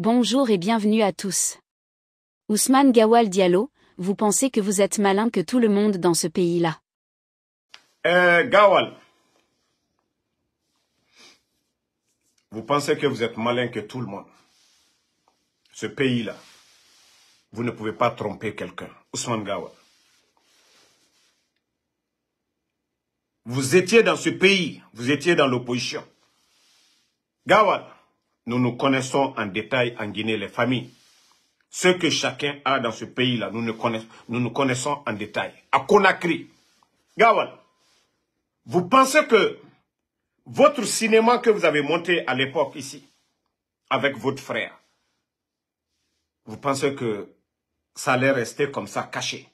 Bonjour et bienvenue à tous. Ousmane Gawal Diallo, vous pensez que vous êtes malin que tout le monde dans ce pays-là? Gawal, vous pensez que vous êtes malin que tout le monde. Ce pays-là, vous ne pouvez pas tromper quelqu'un. Ousmane Gawal. Vous étiez dans ce pays, vous étiez dans l'opposition. Gawal, nous nous connaissons en détail en Guinée, les familles. Ce que chacun a dans ce pays-là, nous nous connaissons en détail. À Conakry, Gawal, vous pensez que votre cinéma que vous avez monté à l'époque ici, avec votre frère, vous pensez que ça allait rester comme ça, caché?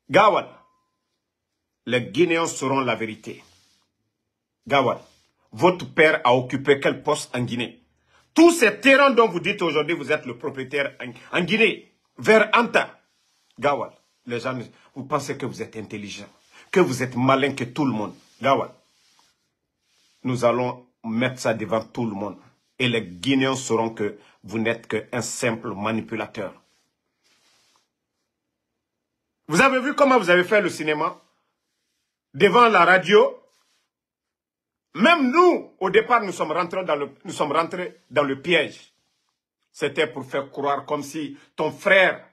Gawal, les Guinéens sauront la vérité. Gawal, votre père a occupé quel poste en Guinée? Tous ces terrains dont vous dites aujourd'hui, vous êtes le propriétaire en Guinée, vers Anta. Gawal, les gens, vous pensez que vous êtes intelligent, que vous êtes malin que tout le monde. Gawal, nous allons mettre ça devant tout le monde. Et les Guinéens sauront que vous n'êtes qu'un simple manipulateur. Vous avez vu comment vous avez fait le cinéma? Devant la radio. Même nous, au départ, nous sommes rentrés dans le piège. C'était pour faire croire comme si ton frère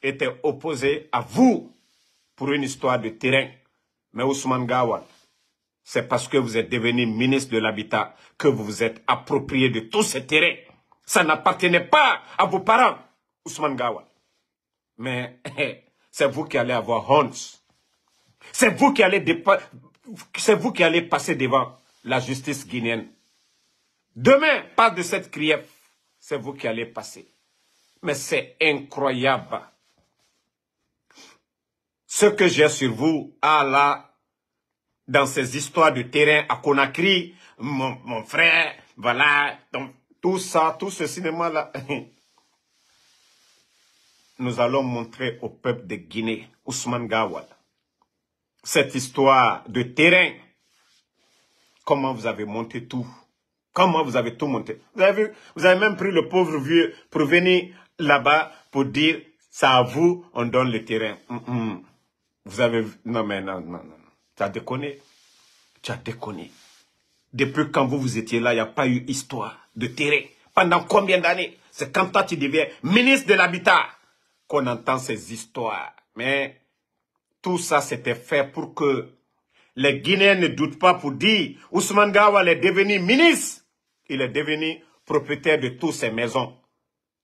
était opposé à vous pour une histoire de terrain. Mais Ousmane Gawal, c'est parce que vous êtes devenu ministre de l'Habitat que vous vous êtes approprié de tous ces terrains. Ça n'appartenait pas à vos parents, Ousmane Gawal. Mais c'est vous qui allez avoir honte. C'est vous qui allez passer devant la justice guinéenne. Demain, pas de cette criève, c'est vous qui allez passer. Mais c'est incroyable. Ce que j'ai sur vous, là, dans ces histoires de terrain à Conakry, mon frère, voilà, donc, tout ça, tout ce cinéma-là, nous allons montrer au peuple de Guinée, Ousmane Gawal, cette histoire de terrain, comment vous avez monté tout, comment vous avez tout monté. Vous avez vu, vous avez même pris le pauvre vieux pour venir là-bas pour dire, c'est à vous, on donne le terrain. Vous avez vu, non mais non, tu as déconné, tu as déconné. Depuis quand vous étiez là, il n'y a pas eu histoire de terrain. Pendant combien d'années? C'est quand toi tu deviens ministre de l'Habitat qu'on entend ces histoires. Mais tout ça, c'était fait pour que les Guinéens ne doutent pas pour dire Ousmane Gawal est devenu ministre. Il est devenu propriétaire de toutes ces maisons.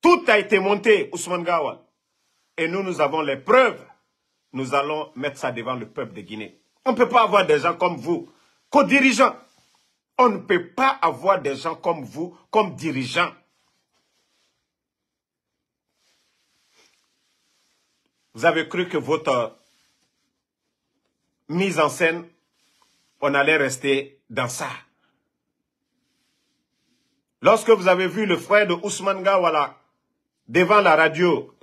Tout a été monté, Ousmane Gawal. Et nous avons les preuves. Nous allons mettre ça devant le peuple de Guinée. On ne peut pas avoir des gens comme vous, co-dirigeants. On ne peut pas avoir des gens comme vous, comme dirigeants. Vous avez cru que votre mise en scène, on allait rester dans ça. Lorsque vous avez vu le frère de Ousmane Gawal devant la radio,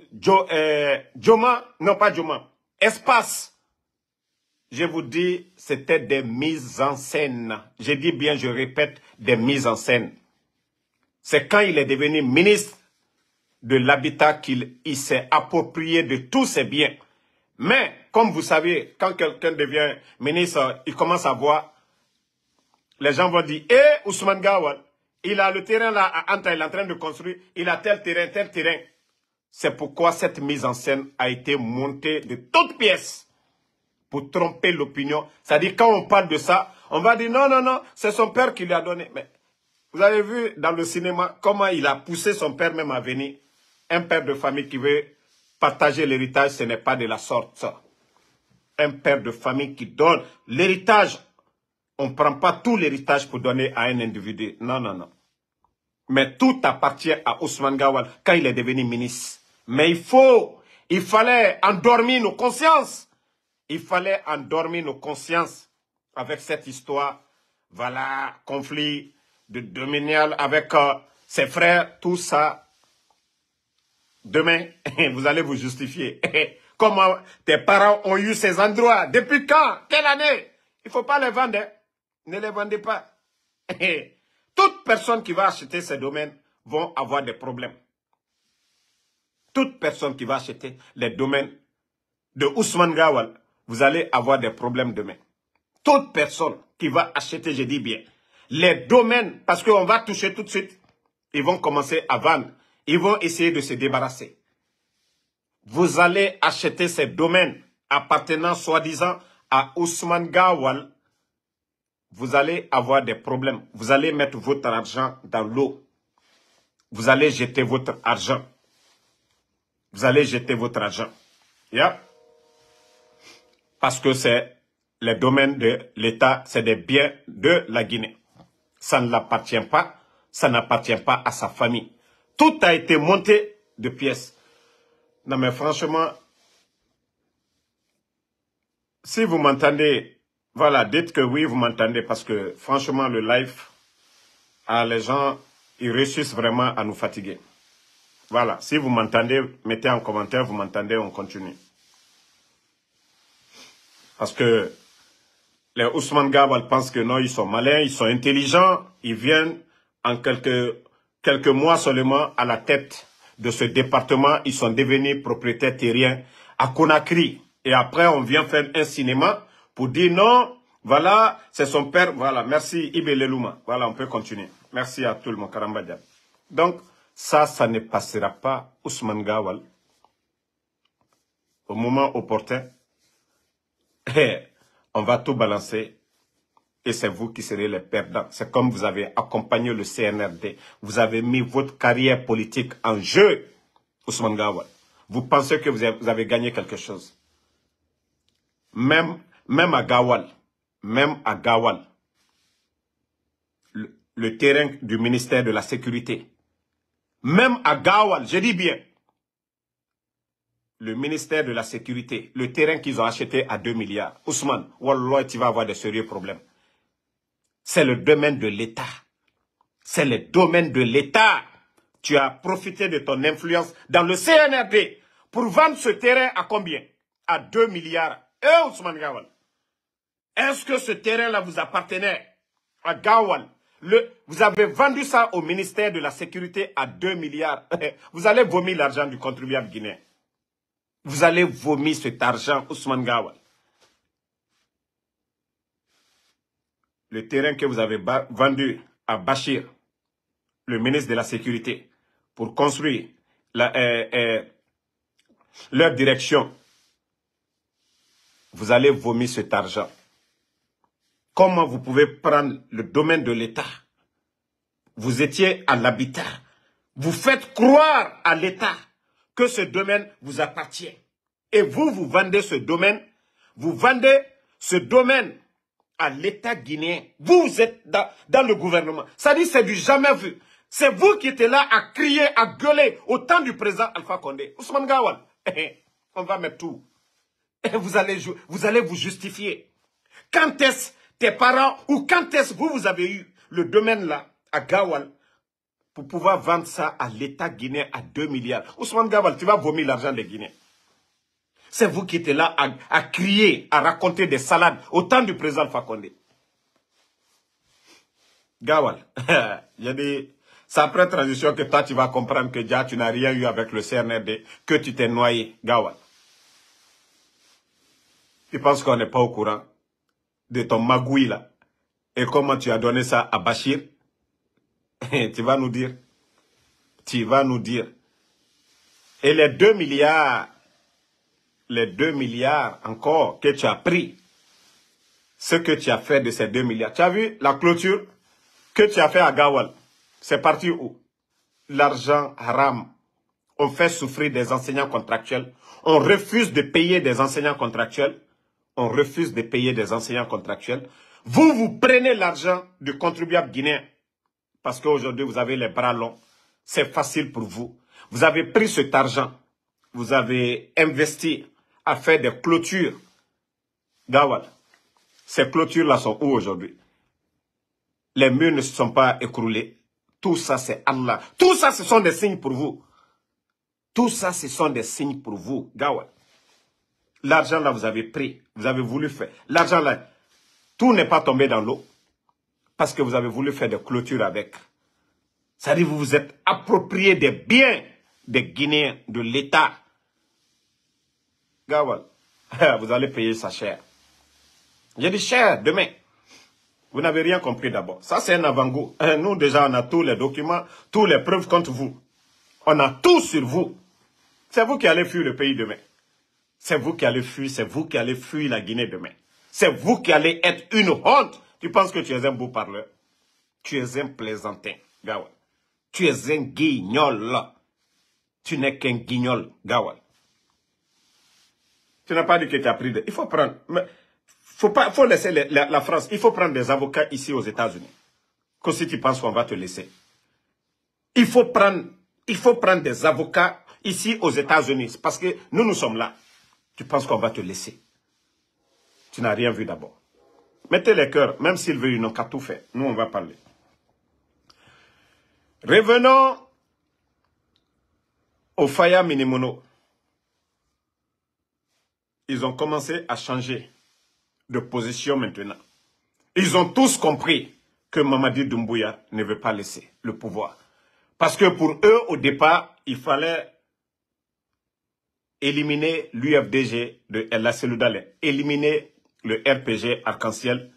Joma, non pas Joma, Espace, je vous dis, c'était des mises en scène. Je dis bien, je répète, des mises en scène. C'est quand il est devenu ministre de l'Habitat qu'il s'est approprié de tous ses biens. Mais, comme vous savez, quand quelqu'un devient ministre, il commence à voir, les gens vont dire, Ousmane Gawal, il a le terrain là à Anta, il est en train de construire, il a tel terrain, tel terrain. C'est pourquoi cette mise en scène a été montée de toutes pièces pour tromper l'opinion. C'est-à-dire, quand on parle de ça, on va dire, non, c'est son père qui lui a donné. Mais vous avez vu dans le cinéma comment il a poussé son père même à venir. Un père de famille qui veut partager l'héritage, ce n'est pas de la sorte. Un père de famille qui donne l'héritage. On ne prend pas tout l'héritage pour donner à un individu. Non. Mais tout appartient à Ousmane Gawal quand il est devenu ministre. Mais il fallait endormir nos consciences. Il fallait endormir nos consciences avec cette histoire. Voilà, conflit de dominial avec ses frères, tout ça. Demain, vous allez vous justifier. Comment tes parents ont eu ces endroits? Depuis quand? Quelle année? Il ne faut pas les vendre. Ne les vendez pas. Toute personne qui va acheter ces domaines vont avoir des problèmes. Toute personne qui va acheter les domaines de Ousmane Gawal, vous allez avoir des problèmes demain. Toute personne qui va acheter, je dis bien, les domaines, parce qu'on va toucher tout de suite, ils vont commencer à vendre. Ils vont essayer de se débarrasser. Vous allez acheter ces domaines appartenant soi-disant à Ousmane Gawal. Vous allez avoir des problèmes. Vous allez mettre votre argent dans l'eau. Vous allez jeter votre argent. Vous allez jeter votre argent. Yeah? Parce que c'est les domaines de l'État, c'est des biens de la Guinée. Ça ne l'appartient pas, ça n'appartient pas à sa famille. Tout a été monté de pièces. Non mais franchement, si vous m'entendez, voilà, dites que oui, vous m'entendez parce que franchement, le live, les gens, ils réussissent vraiment à nous fatiguer. Voilà, si vous m'entendez, mettez en commentaire, vous m'entendez, on continue. Parce que les Ousmane Gawal pensent que non, ils sont malins, ils sont intelligents, ils viennent en quelques mois seulement à la tête de ce département, ils sont devenus propriétaires terriens à Conakry. Et après, on vient faire un cinéma pour dire non, voilà, c'est son père, voilà, merci Ibelelouma. Voilà, on peut continuer. Merci à tout le monde, Karambadja. Donc, ça ne passera pas, Ousmane Gawal. Au moment opportun, on va tout balancer. Et c'est vous qui serez les perdants. C'est comme vous avez accompagné le CNRD. Vous avez mis votre carrière politique en jeu, Ousmane Gawal. Vous pensez que vous avez gagné quelque chose. Même à Gawal, le terrain du ministère de la Sécurité, même à Gawal, je dis bien, le ministère de la Sécurité, le terrain qu'ils ont acheté à 2 milliards, Ousmane, wallah, tu vas avoir de sérieux problèmes. C'est le domaine de l'État. C'est le domaine de l'État. Tu as profité de ton influence dans le CNRD pour vendre ce terrain à combien? À 2 milliards. Ousmane Gawal. Est-ce que ce terrain-là vous appartenait à Gawal? Vous avez vendu ça au ministère de la Sécurité à 2 milliards. Vous allez vomir l'argent du contribuable guinéen. Vous allez vomir cet argent, Ousmane Gawal. Le terrain que vous avez vendu à Bachir, le ministre de la Sécurité, pour construire leur direction, vous allez vomir cet argent. Comment vous pouvez prendre le domaine de l'État? Vous étiez à l'habitat. Vous faites croire à l'État que ce domaine vous appartient. Et vous vendez ce domaine. Vous vendez ce domaine à l'État guinéen. Vous êtes dans le gouvernement. Ça dit, c'est du jamais vu. C'est vous qui étiez là à crier, à gueuler au temps du président Alpha Condé. Ousmane Gawal, on va mettre tout. Vous allez vous justifier. Quand est-ce tes parents ou quand est-ce vous avez eu le domaine là à Gawal pour pouvoir vendre ça à l'État guinéen à 2 milliards? Ousmane Gawal, tu vas vomir l'argent des Guinéens. C'est vous qui étiez là à crier, à raconter des salades au temps du président Alpha Condé. Gawal, j'ai dit, c'est après transition que toi tu vas comprendre que déjà tu n'as rien eu avec le CNRD, que tu t'es noyé, Gawal. Tu penses qu'on n'est pas au courant de ton magouille là et comment tu as donné ça à Bachir? Tu vas nous dire. Tu vas nous dire. Et les 2 milliards encore que tu as pris, ce que tu as fait de ces 2 milliards. Tu as vu la clôture que tu as fait à Gawal? C'est parti où? L'argent haram. On fait souffrir des enseignants contractuels. On refuse de payer des enseignants contractuels. On refuse de payer des enseignants contractuels. Vous prenez l'argent du contribuable guinéen. Parce qu'aujourd'hui, vous avez les bras longs. C'est facile pour vous. Vous avez pris cet argent. Vous avez investi à faire des clôtures. Gawal, ces clôtures-là sont où aujourd'hui? Les murs ne se sont pas écroulés. Tout ça, c'est Allah. Tout ça, ce sont des signes pour vous. Tout ça, ce sont des signes pour vous, Gawal. L'argent là, vous avez pris, vous avez voulu faire. L'argent là, tout n'est pas tombé dans l'eau. Parce que vous avez voulu faire des clôtures avec. C'est-à-dire vous vous êtes approprié des biens des Guinéens, de l'État. Gawal, vous allez payer ça cher. J'ai dit cher demain. Vous n'avez rien compris d'abord. Ça, c'est un avant-goût. Nous, déjà, on a tous les documents, toutes les preuves contre vous. On a tout sur vous. C'est vous qui allez fuir le pays demain. C'est vous qui allez fuir, c'est vous qui allez fuir la Guinée demain. C'est vous qui allez être une honte. Tu penses que tu es un beau parleur. Tu es un plaisantin, Gawal. Tu es un guignol. Tu n'es qu'un guignol, Gawal. Tu n'as pas dit que tu as pris de... Il faut prendre... faut laisser la France. Il faut prendre des avocats ici aux États-Unis. Que si tu penses qu'on va te laisser. Il faut prendre des avocats ici aux États-Unis. Parce que nous sommes là. Tu penses qu'on va te laisser. Tu n'as rien vu d'abord. Mettez les cœurs, même s'ils veulent, ils n'ont qu'à tout faire. Nous, on va parler. Revenons au Faya Minimono. Ils ont commencé à changer de position maintenant. Ils ont tous compris que Mamadi Doumbouya ne veut pas laisser le pouvoir. Parce que pour eux, au départ, il fallait éliminer l'UFDG de El Seloudale, éliminer le RPG Arc-en-Ciel,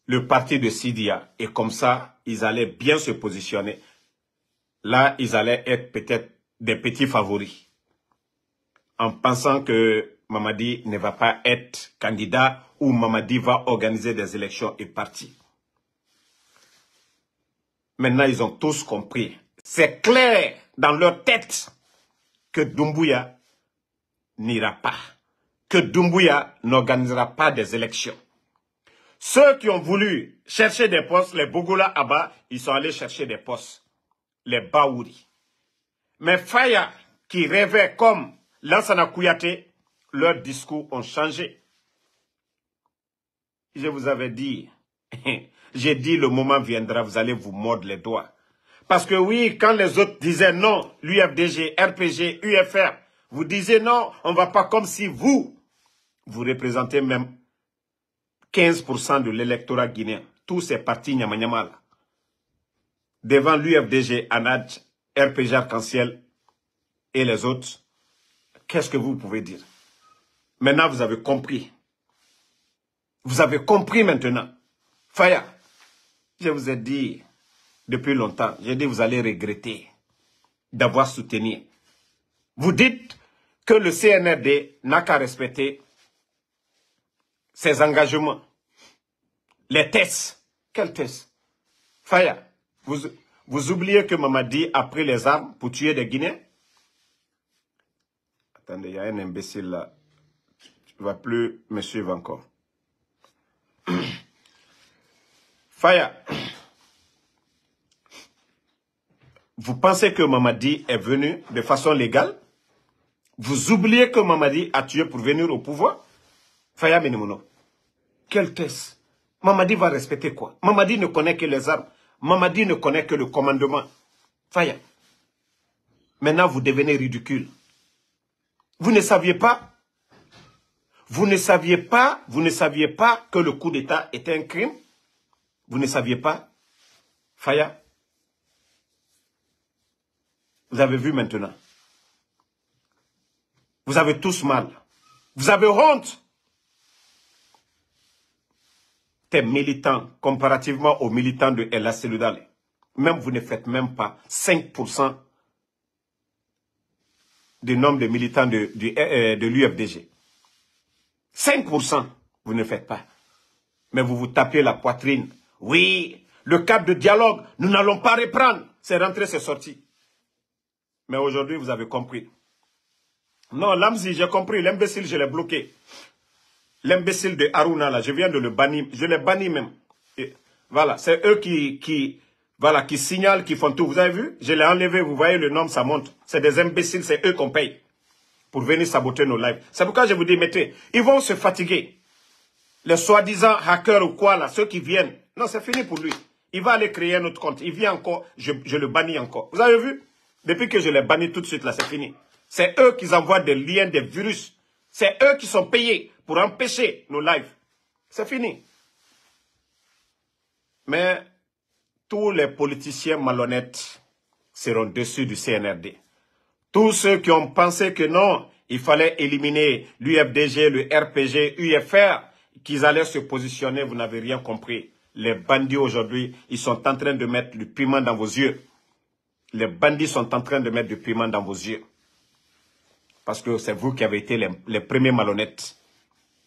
le parti de Sidia. Et comme ça, ils allaient bien se positionner. Là, ils allaient être peut-être des petits favoris. En pensant que Mamadi ne va pas être candidat ou Mamadi va organiser des élections et partis. Maintenant, ils ont tous compris. C'est clair dans leur tête que Doumbouya n'ira pas. Que Doumbouya n'organisera pas des élections. Ceux qui ont voulu chercher des postes, les Bogola Abba, ils sont allés chercher des postes. Les Baouri. Mais Faya, qui rêvait comme Lansana Kouyaté, leurs discours ont changé. Je vous avais dit, j'ai dit le moment viendra, vous allez vous mordre les doigts. Parce que oui, quand les autres disaient non, l'UFDG, RPG, UFR, vous disiez non, on ne va pas comme si vous représentez même 15% de l'électorat guinéen. Tous ces partis nyama là. Devant l'UFDG, ANAD, RPG Arc-en-Ciel et les autres, qu'est-ce que vous pouvez dire? Maintenant, vous avez compris. Vous avez compris maintenant. Faya, je vous ai dit depuis longtemps, j'ai dit vous allez regretter d'avoir soutenu. Vous dites que le CNRD n'a qu'à respecter ses engagements. Les tests. Quels tests? Faya, vous oubliez que Mamadi a pris les armes pour tuer des Guinéens? Attendez, il y a un imbécile là. Tu ne vas plus me suivre encore. Faya, vous pensez que Mamadi est venu de façon légale? Vous oubliez que Mamadi a tué pour venir au pouvoir? Faya Minimono, quel test? Mamadi va respecter quoi? Mamadi ne connaît que les armes. Mamadi ne connaît que le commandement. Faya, maintenant vous devenez ridicule. Vous ne saviez pas? Vous ne saviez pas que le coup d'État était un crime? Vous ne saviez pas? Faya, vous avez vu maintenant. Vous avez tous mal. Vous avez honte. Tes militants, comparativement aux militants de El Seloudale, même vous ne faites même pas 5% du nombre de militants de l'UFDG. 5%, vous ne faites pas. Mais vous vous tapez la poitrine. Oui, le cadre de dialogue, nous n'allons pas reprendre. C'est rentré, c'est sorti. Mais aujourd'hui, vous avez compris. Non, Lamzi, j'ai compris. L'imbécile, je l'ai bloqué. L'imbécile de Haruna, là, je viens de le bannir. Je l'ai banni même. Et voilà, c'est eux qui signalent, qui font tout. Vous avez vu? Je l'ai enlevé, vous voyez le nom, ça monte. C'est des imbéciles, c'est eux qu'on paye pour venir saboter nos lives. C'est pourquoi je vous dis, mettez, ils vont se fatiguer. Les soi-disant hackers ou quoi, là, ceux qui viennent. Non, c'est fini pour lui. Il va aller créer un autre compte. Il vient encore, je le bannis encore. Vous avez vu? Depuis que je l'ai banni tout de suite, là, c'est fini. C'est eux qui envoient des liens, des virus. C'est eux qui sont payés pour empêcher nos lives. C'est fini. Mais tous les politiciens malhonnêtes seront dessus du CNRD. Tous ceux qui ont pensé que non, il fallait éliminer l'UFDG, le RPG, UFR, qu'ils allaient se positionner, vous n'avez rien compris. Les bandits aujourd'hui, ils sont en train de mettre du piment dans vos yeux. Les bandits sont en train de mettre du piment dans vos yeux. Parce que c'est vous qui avez été les premiers malhonnêtes.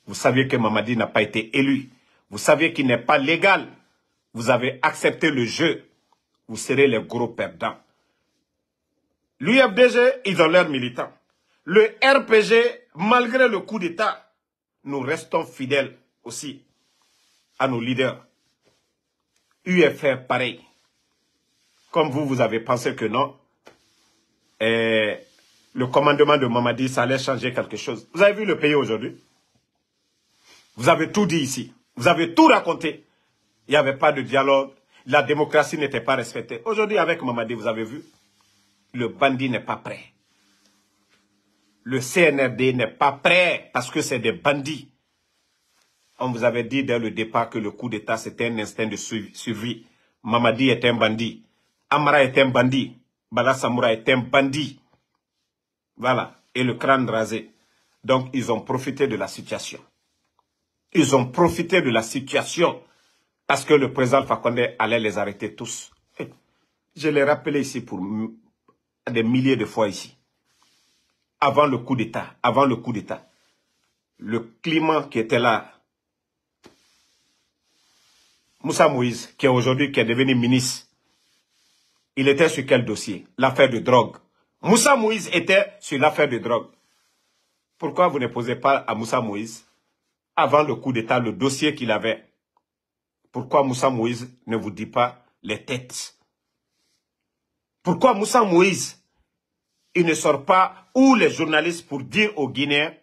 Vous saviez que Mamadi n'a pas été élu. Vous saviez qu'il n'est pas légal. Vous avez accepté le jeu. Vous serez les gros perdants. L'UFDG, ils ont leurs militants. Le RPG, malgré le coup d'État, nous restons fidèles aussi à nos leaders. UFR, pareil. Comme vous, vous avez pensé que non. Et le commandement de Mamadi, ça allait changer quelque chose. Vous avez vu le pays aujourd'hui? Vous avez tout dit ici. Vous avez tout raconté. Il n'y avait pas de dialogue. La démocratie n'était pas respectée. Aujourd'hui, avec Mamadi, vous avez vu? Le bandit n'est pas prêt. Le CNRD n'est pas prêt parce que c'est des bandits. On vous avait dit dès le départ que le coup d'État, c'était un instinct de survie. Mamadi est un bandit. Amara est un bandit. Bala Samoura est un bandit. Voilà. Et le crâne rasé. Donc, ils ont profité de la situation. Ils ont profité de la situation parce que le président Alpha Condé allait les arrêter tous. Je l'ai rappelé ici pour des milliers de fois ici. Avant le coup d'État, le climat qui était là, Moussa Moïse, qui est aujourd'hui, qui est devenu ministre, il était sur quel dossier? L'affaire de drogue. Moussa Moïse était sur l'affaire de drogue. Pourquoi vous ne posez pas à Moussa Moïse, avant le coup d'État, le dossier qu'il avait? Pourquoi Moussa Moïse ne vous dit pas les têtes? Pourquoi Moussa Moïse, il ne sort pas où les journalistes pour dire aux Guinéens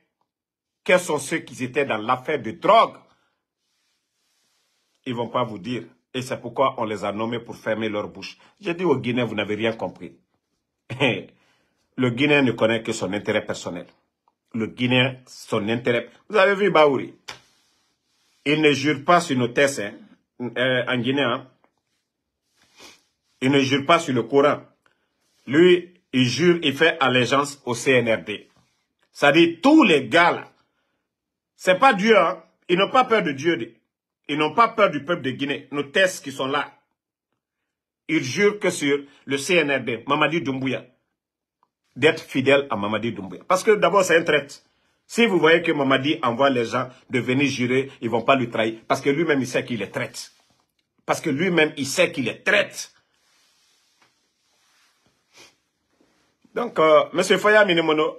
quels sont ceux qui étaient dans l'affaire de drogue? Ils ne vont pas vous dire. Et c'est pourquoi on les a nommés pour fermer leur bouche. J'ai dit aux Guinéens, vous n'avez rien compris. Le Guinéen ne connaît que son intérêt personnel. Le Guinéen, son intérêt... Vous avez vu Baouri? Il ne jure pas sur nos tests en Guinée. Hein? Il ne jure pas sur le Coran. Lui, il jure, il fait allégeance au CNRD. C'est-à-dire, tous les gars là, c'est pas Dieu, hein? Ils n'ont pas peur de Dieu. Ils n'ont pas peur du peuple de Guinée. Nos tests qui sont là. Ils jurent que sur le CNRD, Mamadi Doumbouya, d'être fidèle à Mamadi Doumbouya. Parce que d'abord, c'est un traître. Si vous voyez que Mamadi envoie les gens de venir jurer, ils ne vont pas lui trahir. Parce que lui-même, il sait qu'il est traître. Parce que lui-même, il sait qu'il est traître. Donc, M. Faya Minemono,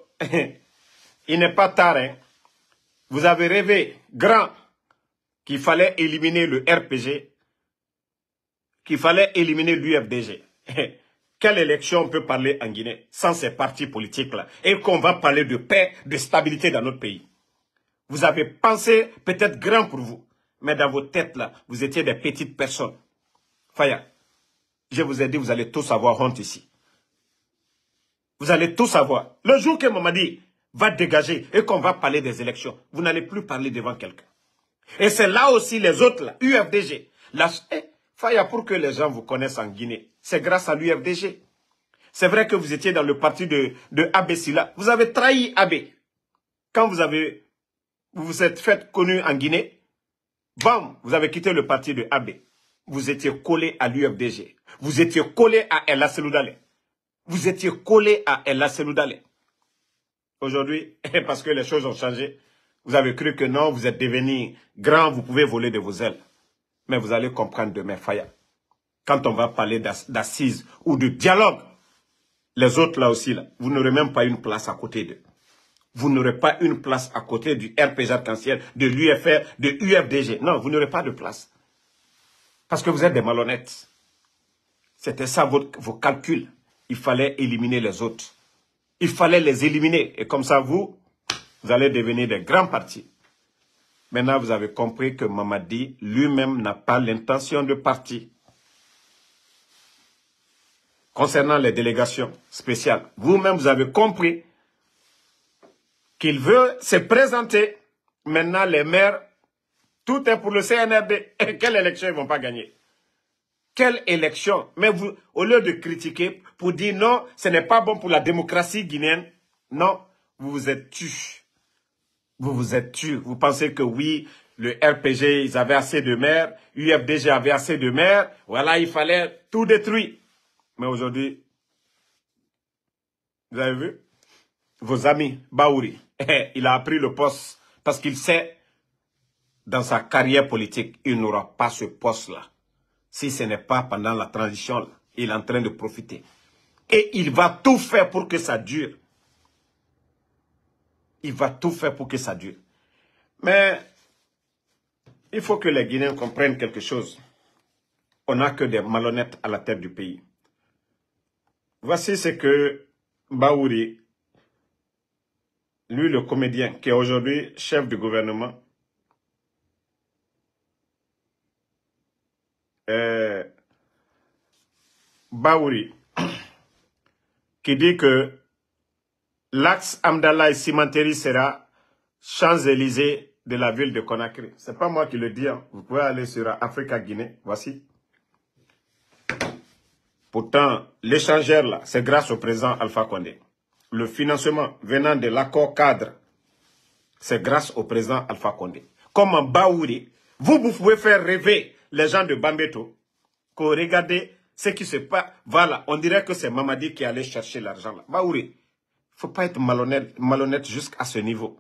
il n'est pas tard. Hein. Vous avez rêvé grand qu'il fallait éliminer le RPG, qu'il fallait éliminer l'UFDG. Quelle élection on peut parler en Guinée sans ces partis politiques-là? Et qu'on va parler de paix, de stabilité dans notre pays. Vous avez pensé peut-être grand pour vous, mais dans vos têtes-là, vous étiez des petites personnes. Faya, je vous ai dit, vous allez tous avoir honte ici. Vous allez tous savoir. Le jour que Mamadi va dégager et qu'on va parler des élections, vous n'allez plus parler devant quelqu'un. Et c'est là aussi les autres, là, UFDG. Faya, pour que les gens vous connaissent en Guinée, c'est grâce à l'UFDG. C'est vrai que vous étiez dans le parti de Abbé Silla. Vous avez trahi Abbé. Quand vous vous êtes fait connu en Guinée, bam, vous avez quitté le parti de Abbé. Vous étiez collé à l'UFDG. Vous étiez collé à Ella Seloudale. Vous étiez collé à Ella Seloudale. Aujourd'hui, parce que les choses ont changé, vous avez cru que non, vous êtes devenu grand, vous pouvez voler de vos ailes. Mais vous allez comprendre demain, Faya. Quand on va parler d'assises ou de dialogue, les autres là aussi, là, vous n'aurez même pas une place à côté d'eux. Vous n'aurez pas une place à côté du RPG arc-en-ciel, de l'UFR, de UFDG. Non, vous n'aurez pas de place. Parce que vous êtes des malhonnêtes. C'était ça vos calculs. Il fallait éliminer les autres. Il fallait les éliminer. Et comme ça, vous allez devenir des grands partis. Maintenant, vous avez compris que Mamadi lui-même n'a pas l'intention de partir. Concernant les délégations spéciales, vous-même, vous avez compris qu'il veut se présenter. Maintenant, les maires, tout est pour le CNRD. Et quelle élection ils ne vont pas gagner? Quelle élection? Mais vous, au lieu de critiquer pour dire non, ce n'est pas bon pour la démocratie guinéenne, non, vous vous êtes tués. Vous vous êtes tués. Vous pensez que oui, le RPG, ils avaient assez de maires, UFDG avait assez de maires, voilà, il fallait tout détruire. Mais aujourd'hui, vous avez vu? Vos amis, Baouri, il a pris le poste parce qu'il sait, dans sa carrière politique, il n'aura pas ce poste-là. Si ce n'est pas pendant la transition, là, il est en train de profiter. Et il va tout faire pour que ça dure. Il va tout faire pour que ça dure. Mais il faut que les Guinéens comprennent quelque chose. On n'a que des malhonnêtes à la tête du pays. Voici ce que Baouri, lui le comédien, qui est aujourd'hui chef du gouvernement, Baouri, qui dit que l'axe Amdallah et Cimenterie sera Champs-Élysées de la ville de Conakry. Ce n'est pas moi qui le dis. Hein. Vous pouvez aller sur Africa Guinée. Voici. Pourtant, l'échangeur là, c'est grâce au président Alpha Condé. Le financement venant de l'accord cadre, c'est grâce au président Alpha Condé. Comme en Baouri, vous pouvez faire rêver les gens de Bambeto que regardez ce qui se passe. Voilà, on dirait que c'est Mamadi qui allait chercher l'argent là. Baouri, il ne faut pas être malhonnête jusqu'à ce niveau.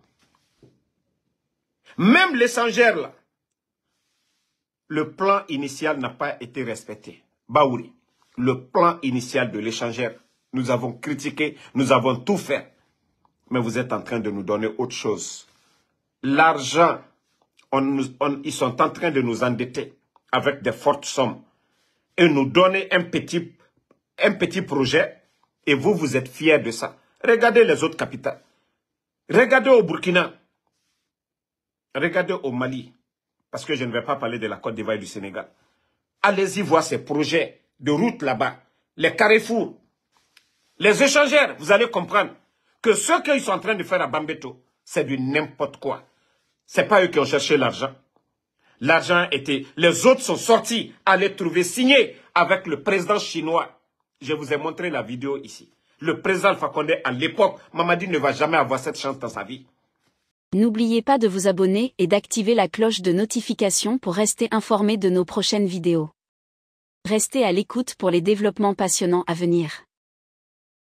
Même l'échangeur là, le plan initial n'a pas été respecté. Baouri, le plan initial de l'échangeur, nous avons critiqué, nous avons tout fait. Mais vous êtes en train de nous donner autre chose. L'argent, ils sont en train de nous endetter avec des fortes sommes et nous donner un petit projet et vous, vous êtes fiers de ça. Regardez les autres capitales. Regardez au Burkina. Regardez au Mali. Parce que je ne vais pas parler de la Côte d'Ivoire et du Sénégal. Allez-y voir ces projets de route là-bas. Les carrefours. Les échangeurs, vous allez comprendre que ce qu'ils sont en train de faire à Bambeto, c'est du n'importe quoi. Ce n'est pas eux qui ont cherché l'argent. L'argent était... Les autres sont sortis, aller trouver, signer avec le président chinois. Je vous ai montré la vidéo ici. Le président Alpha Condé, à l'époque, Mamadi ne va jamais avoir cette chance dans sa vie. N'oubliez pas de vous abonner et d'activer la cloche de notification pour rester informé de nos prochaines vidéos. Restez à l'écoute pour les développements passionnants à venir.